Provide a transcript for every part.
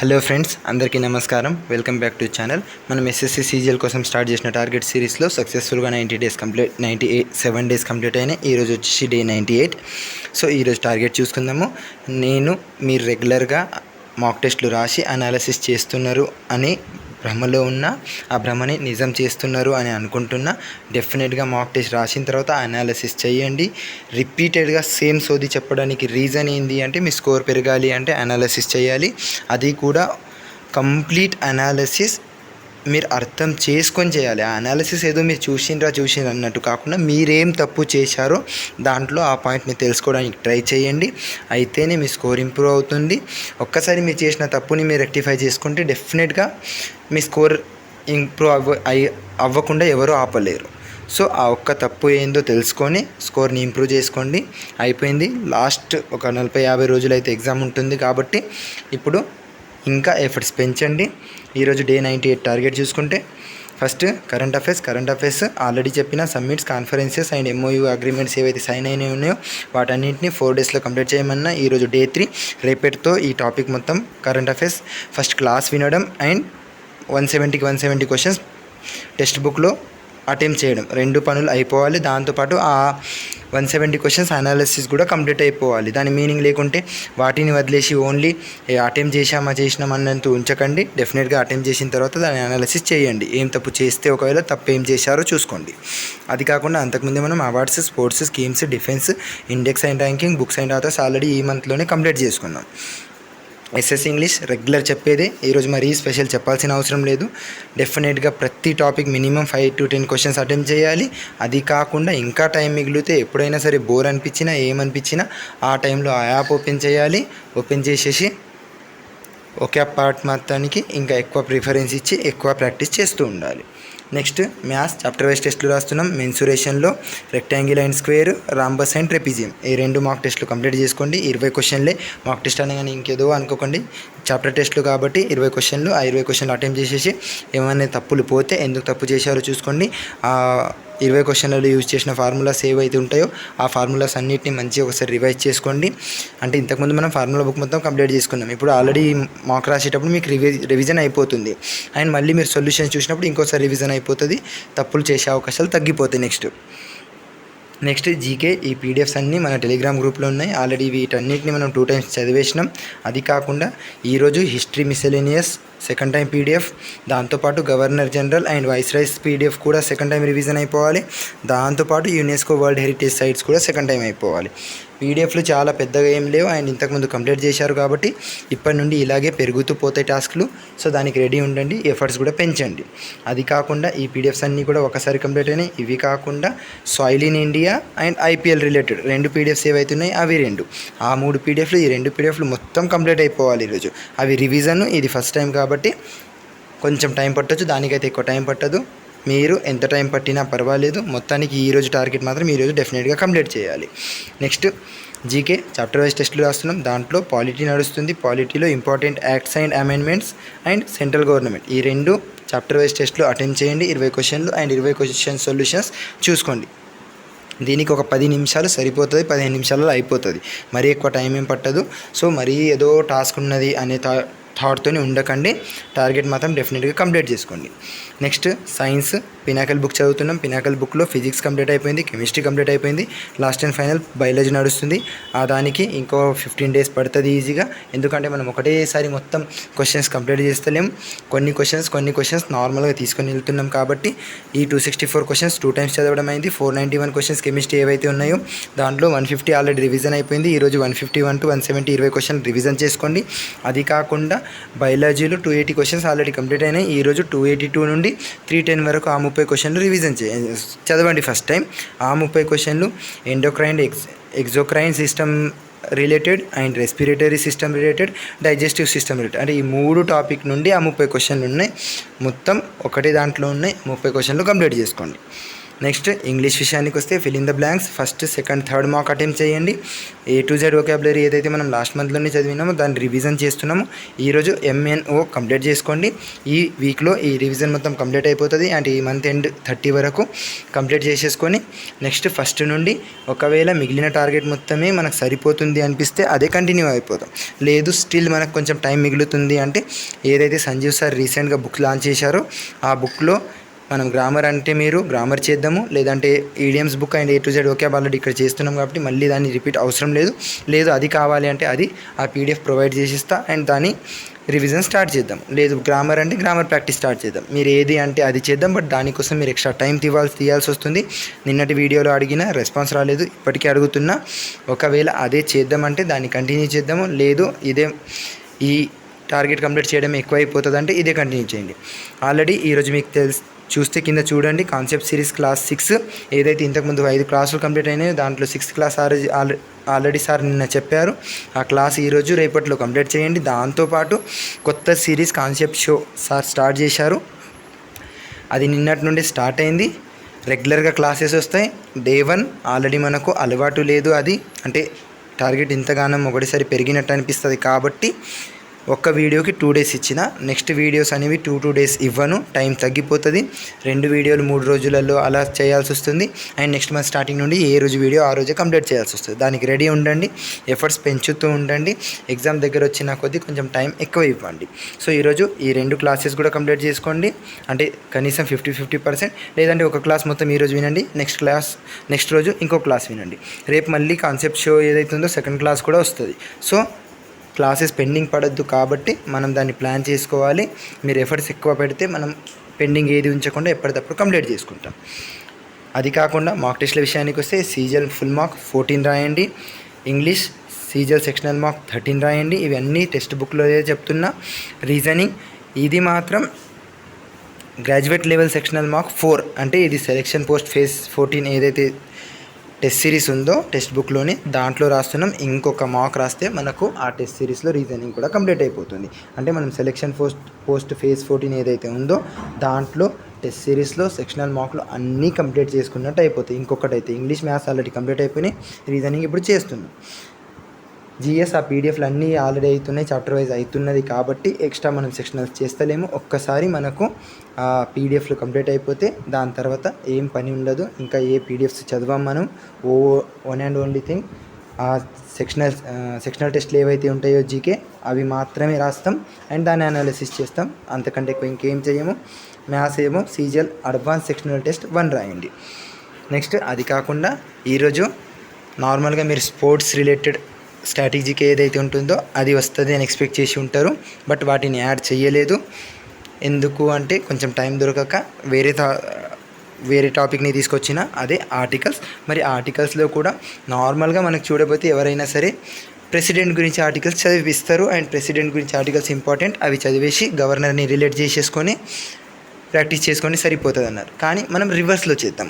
Hello friends, అందరికీ నమస్కారం. Welcome back to channel. మనం ఎస్ఎస్సి సీజీఎల్ కోసం స్టార్ట్ చేసిన టార్గెట్ సిరీస్లో సక్సెస్ఫుల్గా 97 డేస్ కంప్లీట్ అయినాయి. ఈరోజు వచ్చేసి డే 98. సో ఈరోజు టార్గెట్ చూసుకుందాము. మీరు రెగ్యులర్గా మాక్ టెస్ట్లు రాసి అనాలిసిస్ చేస్తున్నారు అని భ్రమలో ఉన్న ఆ భ్రమని నిజం చేస్తున్నారు అని అనుకుంటున్నా. డెఫినెట్గా మాక్ టెస్ట్ రాసిన తర్వాత అనాలిసిస్ చేయండి. రిపీటెడ్గా సేమ్ సోది చెప్పడానికి రీజన్ ఏంటి అంటే మీ స్కోర్ పెరగాలి అంటే అనాలిసిస్ చేయాలి. అది కూడా కంప్లీట్ అనాలిసిస్ మీరు అర్థం చేసుకొని చేయాలి. ఆ అనాలిసిస్ ఏదో మీరు చూసిండ్రు అన్నట్టు కాకుండా మీరేం తప్పు చేశారో దాంట్లో ఆ పాయింట్ని తెలుసుకోవడానికి ట్రై చేయండి. అయితేనే మీ స్కోర్ ఇంప్రూవ్ అవుతుంది. ఒక్కసారి మీరు చేసిన తప్పుని మీరు రెక్టిఫై చేసుకుంటే డెఫినెట్గా మీ స్కోర్ ఇంప్రూవ్ అవ్వకుండా ఎవరూ ఆపలేరు. సో ఆ ఒక్క తప్పు ఏందో తెలుసుకొని స్కోర్ని ఇంప్రూవ్ చేసుకోండి. అయిపోయింది. లాస్ట్ ఒక 40-50 రోజులు అయితే ఎగ్జామ్ ఉంటుంది కాబట్టి ఇప్పుడు ఇంకా ఎఫర్ట్స్ పెంచండి. ఈరోజు డే 98 టార్గెట్ చూసుకుంటే ఫస్ట్ కరెంట్ అఫైర్స్ ఆల్రెడీ చెప్పిన summits, conferences and MOU agreements ఏవైతే సైన్ అయినవి ఉన్నాయో వాటన్నింటినీ 4 డేస్లో కంప్లీట్ చేయమన్నా. ఈరోజు డే 3 రేపటితో ఈ టాపిక్ మొత్తం కరెంట్ అఫైర్స్ ఫస్ట్ క్లాస్ వినడం అండ్ 170 క్వశ్చన్స్ టెక్స్ట్ బుక్లో అటెంప్ట్ చేయడం, 2 పనులు అయిపోవాలి. దాంతోపాటు ఆ 170 క్వశ్చన్స్ అనాలిసిస్ కూడా కంప్లీట్ అయిపోవాలి. దాని మీనింగ్ లేకుంటే వాటిని వదిలేసి ఓన్లీ అటెంప్ట్ చేసినామన్నంత ఉంచకండి. డెఫినెట్గా అటెంప్ట్ చేసిన తర్వాత దాన్ని అనాలిసిస్ చేయండి. ఏం తప్పు చేస్తే ఒకవేళ తప్పు ఏం చేశారో చూసుకోండి. అది కాకుండా అంతకుముందే మనం awards, sports, schemes, defence, index and ranking, books and authors already ఈ మంత్లోనే కంప్లీట్ చేసుకున్నాం. ఎస్ఎస్ ఇంగ్లీష్ రెగ్యులర్ చెప్పేదే. ఈరోజు మరీ స్పెషల్ చెప్పాల్సిన అవసరం లేదు. డెఫినెట్గా ప్రతి topic minimum 5 to 10 questions attempt చేయాలి. అది కాకుండా ఇంకా టైం మిగిలితే ఎప్పుడైనా సరే బోర్ అనిపించినా ఏమనిపించినా ఆ టైంలో ఆ యాప్ ఓపెన్ చేయాలి. ఓపెన్ చేసేసి ఒకే పార్ట్ మొత్తానికి ఇంకా ఎక్కువ ప్రిఫరెన్స్ ఇచ్చి ఎక్కువ ప్రాక్టీస్ చేస్తూ ఉండాలి. నెక్స్ట్ మ్యాథ్స్ చాప్టర్ వైజ్ టెస్టులు రాస్తున్నాం. మెన్సురేషన్లో rectangle and square, rhombus and trapezium ఈ 2 మాక్ టెస్టులు కంప్లీట్ చేసుకోండి. 20 క్వశ్చన్లే. మాక్ టెస్ట్ అనగానే ఇంకేదో అనుకోకండి. చాప్టర్ టెస్టులు కాబట్టి 20 క్వశ్చన్లు. ఆ 20 క్వశ్చన్లు అటెంప్ట్ చేసేసి ఏమైనా తప్పులు పోతే ఎందుకు తప్పు చేశారో చూసుకోండి. 20 క్వశ్చన్లలో యూజ్ చేసిన ఫార్ములాస్ ఏవైతే ఉంటాయో ఆ ఫార్ములాస్ అన్నిటిని మంచిగా ఒకసారి రివైజ్ చేసుకోండి. అంటే ఇంతకుముందు మనం ఫార్ములా బుక్ మొత్తం కంప్లీట్ చేసుకున్నాం. ఇప్పుడు ఆల్రెడీ మాక్ రాసేటప్పుడు మీకు రివిజన్ అయిపోతుంది. అండ్ మళ్ళీ మీరు సొల్యూషన్స్ చూసినప్పుడు ఇంకోసారి రివిజన్ అయిపోతుంది. తప్పులు చేసే అవకాశాలు తగ్గిపోతాయి. Next GK. ఈ పీడిఎఫ్స్ అన్నీ మన టెలిగ్రామ్ గ్రూప్లో ఉన్నాయి. ఆల్రెడీ వీటన్నిటిని మనం 2 times చదివేసినాం. అది కాకుండా ఈరోజు హిస్టరీ మిసెలేనియస్ సెకండ్ టైం పీడిఎఫ్, దాంతోపాటు governor general and viceroy's PDF కూడా సెకండ్ టైం రివిజన్ అయిపోవాలి. దాంతోపాటు యునెస్కో వరల్డ్ హెరిటేజ్ సైట్స్ కూడా సెకండ్ టైం అయిపోవాలి. పీడిఎఫ్లు చాలా పెద్దగా ఏం లేవు అండ్ ఇంతకుముందు కంప్లీట్ చేశారు కాబట్టి ఇప్పటి నుండి ఇలాగే పెరుగుతూ పోతాయి టాస్క్లు. సో దానికి రెడీ ఉండండి. ఎఫర్ట్స్ కూడా పెంచండి. అది కాకుండా ఈ పీడిఎఫ్స్ అన్నీ కూడా ఒకసారి కంప్లీట్ అయినాయి. ఇవి కాకుండా soil in India and IPL related 2 PDFs ఏవైతే ఉన్నాయో అవి 2, ఆ 3 పీడిఎఫ్లు, ఈ 2 పీడిఎఫ్లు మొత్తం కంప్లీట్ అయిపోవాలి ఈరోజు. అవి రివిజన్, ఇది ఫస్ట్ టైం కాబట్టి కొంచెం టైం పట్టొచ్చు. దానికైతే ఎక్కువ టైం పట్టదు. మీరు ఎంత టైం పట్టినా పర్వాలేదు. మొత్తానికి ఈరోజు టార్గెట్ మాత్రం ఈరోజు డెఫినెట్గా కంప్లీట్ చేయాలి. నెక్స్ట్ జీకే చాప్టర్ వైజ్ టెస్టులు రాస్తున్నాం. దాంట్లో పాలిటీ నడుస్తుంది. పాలిటీలో important acts and amendments and central government ఈ 2 చాప్టర్ వైజ్ టెస్టులు అటెంప్ట్ చేయండి. 20 క్వశ్చన్లు అండ్ 20 క్వశ్చన్ సొల్యూషన్స్ చూసుకోండి. దీనికి ఒక 10 నిమిషాలు సరిపోతుంది. 15 నిమిషాలలో అయిపోతుంది. మరీ ఎక్కువ టైం ఏం పట్టదు. సో మరీ ఏదో టాస్క్ ఉన్నది అనే థాట్తో ఉండకండి. టార్గెట్ మాత్రం డెఫినెట్గా కంప్లీట్ చేసుకోండి. నెక్స్ట్ సైన్స్ పినాకల్ బుక్ చదువుతున్నాం. పినాకల్ బుక్లో ఫిజిక్స్ కంప్లీట్ అయిపోయింది, కెమిస్ట్రీ కంప్లీట్ అయిపోయింది. లాస్ట్ అండ్ ఫైనల్ బయాలజీ నడుస్తుంది. దానికి ఇంకో 15 days పడుతుంది ఈజీగా. ఎందుకంటే మనం ఒకటేసారి మొత్తం క్వశ్చన్స్ కంప్లీట్ చేస్తలేం. కొన్ని క్వశ్చన్స్ నార్మల్గా తీసుకొని వెళ్తున్నాం కాబట్టి ఈ 264 క్వశ్చన్స్ 2 times చదవడం అయింది. 491 క్వశ్చన్స్ కెమిస్ట్రీ ఏవైతే ఉన్నాయో దాంట్లో 150 ఆల్రెడీ రివిజన్ అయిపోయింది. ఈరోజు 151 to 170 20 క్వశ్చన్ రివిజన్ చేసుకోండి. అది కాకుండా బయాలజీలో 280 క్వశ్చన్స్ ఆల్రెడీ కంప్లీట్ అయినాయి. ఈరోజు 282 నుండి 310 వరకు ఆ 30 క్వశ్చన్లు రివిజన్ చదవండి ఫస్ట్ టైం. ఆ 30 క్వశ్చన్లు endocrine, exocrine system related and respiratory system related, digestive system related అంటే ఈ 3 టాపిక్ నుండి ఆ 30 క్వశ్చన్లు ఉన్నాయి. మొత్తం ఒకటే దాంట్లో ఉన్నాయి. 30 క్వశ్చన్లు కంప్లీట్ చేసుకోండి. నెక్స్ట్ ఇంగ్లీష్ విషయానికి వస్తే fill in the blanks first second third mock attempt చేయండి. A to Z వొకాబులరీ ఏదైతే మనం లాస్ట్ మంత్లోనే చదివినామో దాన్ని రివిజన్ చేస్తున్నాము. ఈరోజు MNO కంప్లీట్ చేసుకోండి. ఈ వీక్లో ఈ రివిజన్ మొత్తం కంప్లీట్ అయిపోతుంది. అండ్ ఈ మంత్ ఎండ్ 30 వరకు కంప్లీట్ చేసేసుకొని నెక్స్ట్ ఫస్ట్ నుండి ఒకవేళ మిగిలిన టార్గెట్ మొత్తమే మనకు సరిపోతుంది అనిపిస్తే అదే కంటిన్యూ అయిపోతాం. లేదు స్టిల్ మనకు కొంచెం టైం మిగులుతుంది అంటే ఏదైతే సంజీవ్ సార్ రీసెంట్గా బుక్ లాంచ్ చేశారో ఆ బుక్లో మనం గ్రామర్ అంటే మీరు గ్రామర్ చేద్దాము, లేదంటే idioms book and A to Z okay already ఇక్కడ చేస్తున్నాం కాబట్టి మళ్ళీ దాన్ని రిపీట్ అవసరం లేదు అది కావాలి అంటే అది ఆ PDF ప్రొవైడ్ చేసిస్తా అండ్ దాన్ని రివిజన్ స్టార్ట్ చేద్దాం. లేదు గ్రామర్ అంటే గ్రామర్ ప్రాక్టీస్ స్టార్ట్ చేద్దాం. మీరు ఏది అంటే అది చేద్దాం. బట్ దానికోసం మీరు ఎక్స్ట్రా టైం తీయాల్సి వస్తుంది. నిన్నటి వీడియోలో అడిగిన రెస్పాన్స్ రాలేదు, ఇప్పటికీ అడుగుతున్నా. ఒకవేళ అదే చేద్దామంటే దాన్ని కంటిన్యూ చేద్దాము. లేదు ఇదే ఈ టార్గెట్ కంప్లీట్ చేయడం ఎక్కువైపోతుంది అంటే ఇదే కంటిన్యూ చేయండి. ఆల్రెడీ ఈరోజు మీకు చూస్తే కింద చూడండి కాన్సెప్ట్ సిరీస్ క్లాస్ 6 ఏదైతే ఇంతకుముందు 5 క్లాసులు కంప్లీట్ అయినాయో దాంట్లో 6th క్లాస్ ఆల్రెడీ సార్ నిన్న చెప్పారు. ఆ క్లాస్ ఈరోజు రేపట్లో కంప్లీట్ చేయండి. దాంతోపాటు కొత్త series concept show sir start చేశారు. అది నిన్నటి నుండి స్టార్ట్ అయింది. రెగ్యులర్గా క్లాసెస్ వస్తాయి. Day 1 ఆల్రెడీ మనకు అలవాటు లేదు. అది అంటే టార్గెట్ ఇంతగానం ఒకటిసారి పెరిగినట్టు అనిపిస్తుంది కాబట్టి ఒక్క వీడియోకి 2 days ఇచ్చిన. నెక్స్ట్ వీడియోస్ అనేవి 2 days ఇవ్వను, టైం తగ్గిపోతుంది. 2 వీడియోలు 3 రోజులలో అలా చేయాల్సి వస్తుంది. అండ్ నెక్స్ట్ మంత్ స్టార్టింగ్ నుండి ఏ రోజు వీడియో ఆ రోజే కంప్లీట్ చేయాల్సి వస్తుంది. దానికి రెడీ ఉండండి, ఎఫర్ట్స్ పెంచుతూ ఉండండి. ఎగ్జామ్ దగ్గర వచ్చిన కొద్దీ కొంచెం టైం ఎక్కువ ఇవ్వండి. సో ఈరోజు ఈ 2 క్లాసెస్ కూడా కంప్లీట్ చేసుకోండి. అంటే కనీసం 50% లేదంటే ఒక క్లాస్ మొత్తం ఈరోజు వినండి, నెక్స్ట్ రోజు ఇంకో క్లాస్ వినండి. రేపు మళ్ళీ కాన్సెప్ట్ షో ఏదైతే ఉందో సెకండ్ క్లాస్ కూడా వస్తుంది. సో క్లాసెస్ పెండింగ్ పడద్దు కాబట్టి మనం దాన్ని ప్లాన్ చేసుకోవాలి. మీరు ఎఫర్ట్స్ ఎక్కువ పెడితే మనం పెండింగ్ ఏది ఉంచకుండా ఎప్పటికప్పుడు కంప్లీట్ చేసుకుంటాం. అది కాకుండా మాక్ టెస్ట్ల విషయానికి వస్తే సీజల్ ఫుల్ మార్క్ 14 రాయండి. ఇంగ్లీష్ సీజల్ సెక్షనల్ మార్క్ 13 రాయండి. ఇవన్నీ టెక్స్ట్ బుక్లో చెప్తున్నా. రీజనింగ్ ఇది మాత్రం గ్రాడ్యుయేట్ లెవెల్ సెక్షనల్ మార్క్ 4 అంటే ఇది సెలెక్షన్ పోస్ట్ ఫేజ్ 14 ఏదైతే టెస్ట్ సిరీస్ ఉందో టెక్స్ట్ బుక్లోనే దాంట్లో రాస్తున్నాం. ఇంకొక మార్క్ రాస్తే మనకు ఆ టెస్ట్ సిరీస్లో రీజనింగ్ కూడా కంప్లీట్ అయిపోతుంది. అంటే మనం సెలెక్షన్ పోస్ట్ ఫేజ్ 14 ఏదైతే ఉందో దాంట్లో టెస్ట్ సిరీస్లో సెక్షనల్ మార్కులు అన్నీ కంప్లీట్ చేసుకున్నట్టు అయిపోతాయి. ఇంకొకటి అయితే ఇంగ్లీష్ మ్యాథ్స్ ఆల్రెడీ కంప్లీట్ అయిపోయినాయి, రీజనింగ్ ఇప్పుడు చేస్తున్నాం. GS ఆ PDFలు అన్నీ ఆల్రెడీ అవుతున్నాయి, చాప్టర్ వైజ్ అవుతున్నది కాబట్టి ఎక్స్ట్రా మనం సెక్షనల్స్ చేస్తలేము. ఒక్కసారి మనకు ఆ PDFలు కంప్లీట్ అయిపోతే దాని తర్వాత ఏం పని ఉండదు. ఇంకా ఏ PDFs చదవం మనం. వన్ అండ్ ఓన్లీ థింగ్ ఆ సెక్షనల్ టెస్ట్లు ఏవైతే ఉంటాయో GK అవి మాత్రమే రాస్తాం అండ్ దాన్ని అనాలిసిస్ చేస్తాం. అంతకంటే ఎక్కువ ఇంకేం చేయము. మ్యాథ్స్ ఏమో సీజల్ అడ్వాన్స్ సెక్షనల్ టెస్ట్ 1 రాయండి. నెక్స్ట్ అది కాకుండా ఈరోజు నార్మల్గా మీరు స్పోర్ట్స్ రిలేటెడ్ స్ట్రాటజీకి ఏదైతే ఉంటుందో అది వస్తుంది అని ఎక్స్పెక్ట్ చేసి ఉంటారు. బట్ వాటిని యాడ్ చేయలేదు. ఎందుకు అంటే కొంచెం టైం దొరకక వేరే టాపిక్ని తీసుకొచ్చిన అదే ఆర్టికల్స్. మరి ఆర్టికల్స్లో కూడా నార్మల్గా మనకు చూడబోతే ఎవరైనా సరే ప్రెసిడెంట్ గురించి ఆర్టికల్స్ చదివిస్తారు. అండ్ ప్రెసిడెంట్ గురించి ఆర్టికల్స్ ఇంపార్టెంట్, అవి చదివేసి గవర్నర్ని రిలేట్ చేసేసుకొని ప్రాక్టీస్ చేసుకొని సరిపోతుంది అన్నారు. కానీ మనం రివర్స్లో చేద్దాం.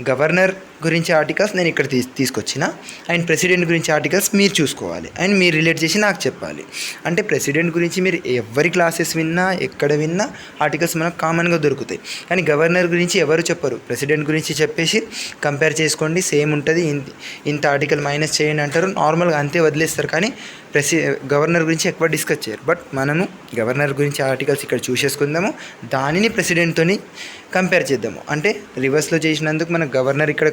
గవర్నర్ గురించి ఆర్టికల్స్ నేను ఇక్కడ తీసుకొచ్చిన అండ్ ప్రెసిడెంట్ గురించి ఆర్టికల్స్ మీరు చూసుకోవాలి అండ్ మీరు రిలేట్ చేసి నాకు చెప్పాలి. అంటే ప్రెసిడెంట్ గురించి మీరు ఎవరి క్లాసెస్ విన్నా ఎక్కడ విన్నా ఆర్టికల్స్ మనకు కామన్గా దొరుకుతాయి. కానీ గవర్నర్ గురించి ఎవరు చెప్పరు. ప్రెసిడెంట్ గురించి చెప్పేసి కంపేర్ చేసుకోండి, సేమ్ ఉంటుంది, ఇంత ఆర్టికల్ మైనస్ చేయండి అంటారు. నార్మల్గా అంతే వదిలేస్తారు. కానీ గవర్నర్ గురించి ఎక్కువ డిస్కస్ చేయరు. బట్ మనము గవర్నర్ గురించి ఆర్టికల్స్ ఇక్కడ చూసేసుకుందాము, దానిని ప్రెసిడెంట్తోని కంపేర్ చేద్దాము. అంటే రివర్స్లో చేసినందుకు మనకు గవర్నర్ ఇక్కడ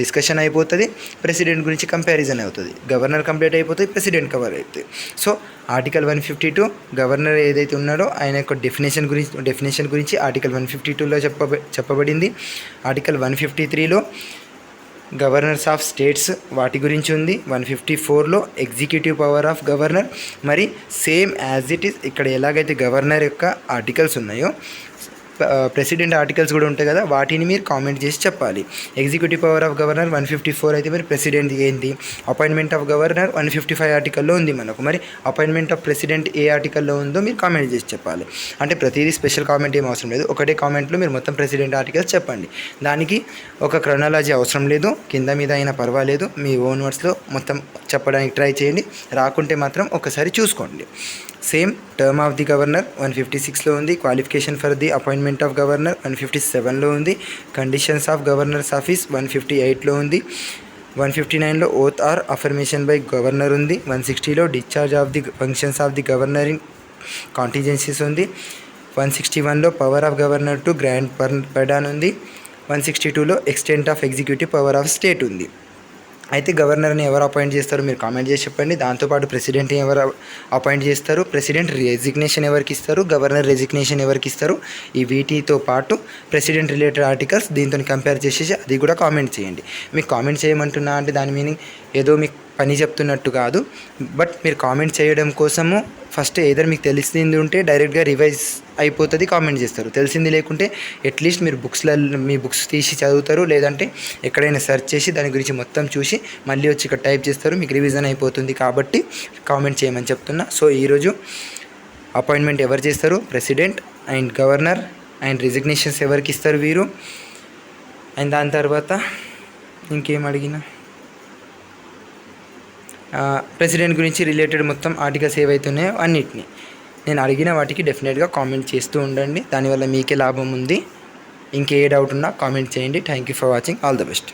డిస్కషన్ అయిపోతుంది, ప్రెసిడెంట్ గురించి కంపారిజన్ అవుతుంది. గవర్నర్ కంప్లీట్ అయిపోతుంది, ప్రెసిడెంట్ కవర్ అవుతుంది. సో ఆర్టికల్ 152 గవర్నర్ ఏదైతే ఉన్నాడో ఆయన యొక్క డెఫినేషన్ గురించి ఆర్టికల్ 152లో చెప్పబడింది. ఆర్టికల్ 153లో గవర్నర్స్ ఆఫ్ స్టేట్స్ వాటి గురించి ఉంది. 154లో ఎగ్జిక్యూటివ్ పవర్ ఆఫ్ గవర్నర్. మరి సేమ్ యాజ్ ఇట్ ఈస్ ఇక్కడ ఎలాగైతే గవర్నర్ యొక్క ఆర్టికల్స్ ఉన్నాయో ప్రెసిడెంట్ ఆర్టికల్స్ కూడా ఉంటాయి కదా, వాటిని మీరు కామెంట్ చేసి చెప్పాలి. ఎగ్జిక్యూటివ్ పవర్ ఆఫ్ గవర్నర్ 154 అయితే మరి ప్రెసిడెంట్ ఏంటి? అపాయింట్మెంట్ ఆఫ్ గవర్నర్ 155 ఆర్టికల్లో ఉంది మనకు. మరి అపాయింట్మెంట్ ఆఫ్ ప్రెసిడెంట్ ఏ ఆర్టికల్లో ఉందో మీరు కామెంట్ చేసి చెప్పాలి. అంటే ప్రతిదీ స్పెషల్ కామెంట్ ఏం అవసరం లేదు, ఒకటే కామెంట్లో మీరు మొత్తం ప్రెసిడెంట్ ఆర్టికల్స్ చెప్పండి. దానికి ఒక క్రొనాలజీ అవసరం లేదు, కింద మీద అయినా పర్వాలేదు, మీ ఓన్ వర్డ్స్లో మొత్తం చెప్పడానికి ట్రై చేయండి. రాకుంటే మాత్రం ఒకసారి చూసుకోండి. Same term of the governor 156లో ఉంది. Qualification for the appointment appointment of governor 157లో ఉంది. కండిషన్స్ ఆఫ్ గవర్నర్స్ ఆఫీస్ 158లో ఉంది. 159లో oath or affirmation by governor ఉంది. 160లో discharge of the functions of the governor in contingencies ఉంది. 161లో power of governor to grant pardon ఉంది. 162లో extent of executive power of state ఉంది. అయితే గవర్నర్ని ఎవరు అపాయింట్ చేస్తారో మీరు కామెంట్ చేసి చెప్పండి. దాంతోపాటు ప్రెసిడెంట్ని ఎవరు అపాయింట్ చేస్తారు, ప్రెసిడెంట్ రెసిగ్నేషన్ ఎవరికి ఇస్తారు, గవర్నర్ రెసిగ్నేషన్ ఎవరికి ఇస్తారు, ఈ వీటితో పాటు ప్రెసిడెంట్ రిలేటెడ్ ఆర్టికల్స్ దీంతో కంపేర్ చేసేసి అది కూడా కామెంట్ చేయండి. మీకు కామెంట్ చేయమంటున్నా అంటే దాని మీనింగ్ ఏదో మీకు పని చెప్తున్నట్టు కాదు, బట్ మీరు కామెంట్ చేయడం కోసము ఫస్ట్ ఏదైనా మీకు తెలిసింది ఉంటే డైరెక్ట్గా రివైజ్ అయిపోతుంది, కామెంట్ చేస్తారు. తెలిసింది లేకుంటే అట్లీస్ట్ మీరు మీ బుక్స్ తీసి చదువుతారు, లేదంటే ఎక్కడైనా సెర్చ్ చేసి దాని గురించి మొత్తం చూసి మళ్ళీ వచ్చి ఇక్కడ టైప్ చేస్తారు, మీకు రివిజన్ అయిపోతుంది. కాబట్టి కామెంట్ చేయమని చెప్తున్నా. సో ఈరోజు అపాయింట్మెంట్ ఎవరు చేస్తారు, president and governor, and resignations ఎవరికి ఇస్తారు వీరు, అండ్ దాని తర్వాత ఇంకేం అడిగినా ప్రెసిడెంట్ గురించి రిలేటెడ్ మొత్తం ఆర్టికల్స్ ఏవైతున్నాయో అన్నిటినీ నేను అడిగిన వాటికి డెఫినెట్గా కామెంట్ చేస్తూ ఉండండి. దానివల్ల మీకే లాభం ఉంది. ఇంకే డౌట్ ఉన్నా కామెంట్ చేయండి. Thank you for watching. All the best.